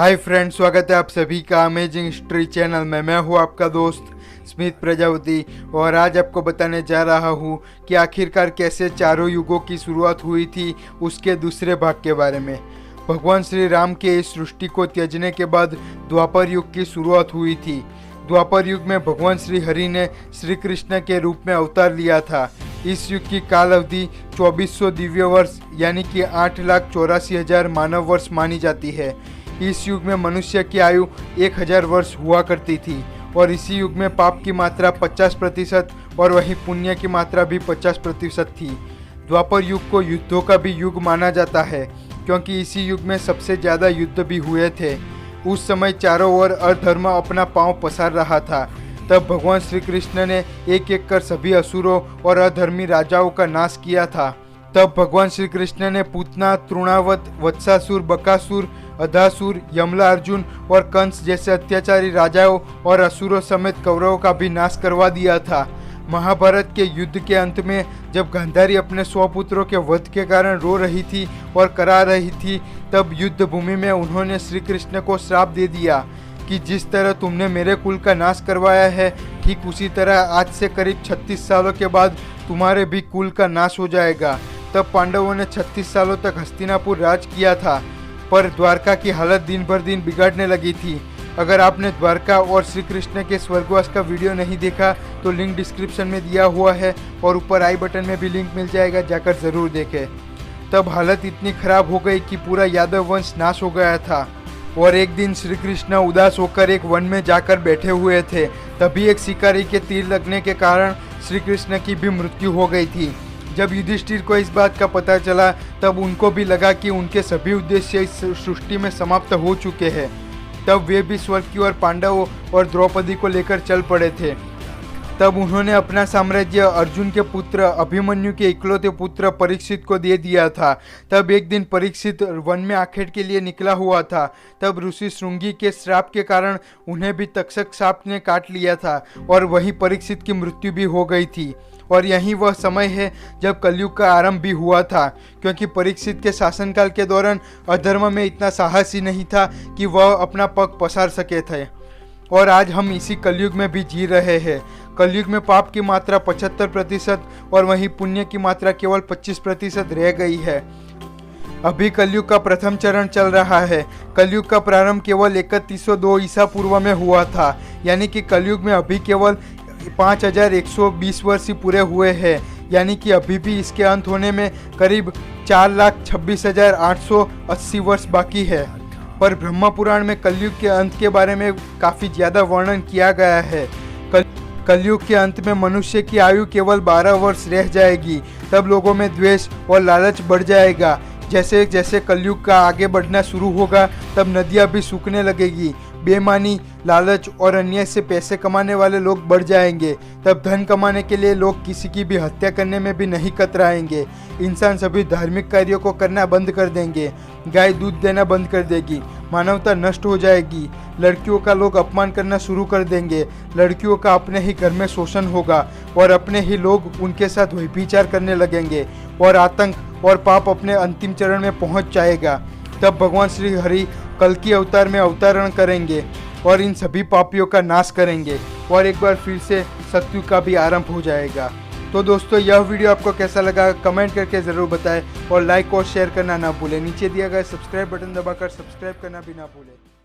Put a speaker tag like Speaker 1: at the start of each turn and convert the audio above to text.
Speaker 1: Hi friends, स्वागत है आप सभी का अमेजिंग हिस्ट्री चैनल में। मैं हूँ आपका दोस्त स्मित प्रजापति और आज आपको बताने जा रहा हूँ कि आखिरकार कैसे चारों युगों की शुरुआत हुई थी, उसके दूसरे भाग के बारे में। भगवान श्री राम के इस सृष्टि को त्यागने के बाद द्वापर युग की शुरुआत हुई थी। द्वापर युग में भगवान श्री हरि ने श्री कृष्ण के रूप में अवतार लिया था। इस युग की काल अवधि 2400 दिव्य वर्ष यानी कि 8,84,000 मानव वर्ष मानी जाती है। इस युग में मनुष्य की आयु 1000 वर्ष हुआ करती थी और इसी युग में पाप की मात्रा 50% और वहीं पुण्य की मात्रा भी 50% थी। द्वापर युग को युद्धों का भी युग माना जाता है क्योंकि इसी युग में सबसे ज़्यादा युद्ध भी हुए थे। उस समय चारों ओर अधर्म अपना पांव पसार रहा था। तब भगवान श्री कृष्ण ने एक एक कर सभी असुरों और अधर्मी राजाओं का नाश किया था। तब भगवान श्री कृष्ण ने पूतना, तृणावत, वत्सासुर, बकासुर, अधासुर, यमला अर्जुन और कंस जैसे अत्याचारी राजाओं और असुरों समेत कौरवों का भी नाश करवा दिया था। महाभारत के युद्ध के अंत में जब गांधारी अपने 100 पुत्रों के वध के कारण रो रही थी और करा रही थी, तब युद्ध भूमि में उन्होंने श्री कृष्ण को श्राप दे दिया कि जिस तरह तुमने मेरे कुल का नाश करवाया है, ठीक उसी तरह आज से करीब 36 सालों के बाद तुम्हारे भी कुल का नाश हो जाएगा। तब पांडवों ने 36 सालों तक हस्तिनापुर राज किया था, पर द्वारका की हालत दिन भर दिन बिगड़ने लगी थी। अगर आपने द्वारका और श्री कृष्ण के स्वर्गवास का वीडियो नहीं देखा तो लिंक डिस्क्रिप्शन में दिया हुआ है और ऊपर आई बटन में भी लिंक मिल जाएगा, जाकर ज़रूर देखें। तब हालत इतनी खराब हो गई कि पूरा यादव वंश नाश हो गया था। और एक दिन श्री कृष्ण उदास होकर एक वन में जाकर बैठे हुए थे। तभी एक शिकारी के तीर लगने के कारण श्री कृष्ण की भी मृत्यु हो गई थी। जब युधिष्ठिर को इस बात का पता चला तब उनको भी लगा कि उनके सभी उद्देश्य इस सृष्टि में समाप्त हो चुके हैं। तब वे भी स्वर्ग की ओर पांडवों और द्रौपदी को लेकर चल पड़े थे। तब उन्होंने अपना साम्राज्य अर्जुन के पुत्र अभिमन्यु के इकलौते पुत्र परीक्षित को दे दिया था। तब एक दिन परीक्षित वन में आखेट के लिए निकला हुआ था। तब ऋषि श्रृंगी के श्राप के कारण उन्हें भी तक्षक सांप ने काट लिया था और वहीं परीक्षित की मृत्यु भी हो गई थी। और यही वह समय है जब कलयुग का आरंभ भी हुआ था, क्योंकि परीक्षित के शासनकाल के दौरान अधर्म में इतना साहस ही नहीं था कि वह अपना पग पसार सके थे। और आज हम इसी कलयुग में भी जी रहे हैं। कलयुग में पाप की मात्रा 75% और वहीं पुण्य की मात्रा केवल 25% रह गई है। अभी कलयुग का प्रथम चरण चल रहा है। कलयुग का प्रारंभ केवल 3102 ईसा पूर्व में हुआ था, यानी कि कलयुग में अभी केवल 5120 वर्ष ही पूरे हुए हैं, यानी कि अभी भी इसके अंत होने में करीब 4,26,880 वर्ष बाकी है। पर ब्रह्म पुराण में कलयुग के अंत के बारे में काफ़ी ज़्यादा वर्णन किया गया है। कलयुग के अंत में मनुष्य की आयु केवल 12 वर्ष रह जाएगी। तब लोगों में द्वेष और लालच बढ़ जाएगा। जैसे जैसे कलयुग का आगे बढ़ना शुरू होगा तब नदियाँ भी सूखने लगेगी। बेईमानी, लालच और अन्याय से पैसे कमाने वाले लोग बढ़ जाएंगे। तब धन कमाने के लिए लोग किसी की भी हत्या करने में भी नहीं कतराएंगे। इंसान सभी धार्मिक कार्यों को करना बंद कर देंगे। गाय दूध देना बंद कर देगी। मानवता नष्ट हो जाएगी। लड़कियों का लोग अपमान करना शुरू कर देंगे। लड़कियों का अपने ही घर में शोषण होगा और अपने ही लोग उनके साथ व्यभिचार करने लगेंगे और आतंक और पाप अपने अंतिम चरण में पहुंच जाएगा। तब भगवान श्री हरि कल्कि अवतार में अवतरण करेंगे और इन सभी पापियों का नाश करेंगे और एक बार फिर से सत्युग का भी आरंभ हो जाएगा। तो दोस्तों, यह वीडियो आपको कैसा लगा कमेंट करके ज़रूर बताएं और लाइक और शेयर करना ना भूलें। नीचे दिया गया सब्सक्राइब बटन दबाकर सब्सक्राइब करना भी ना भूलें।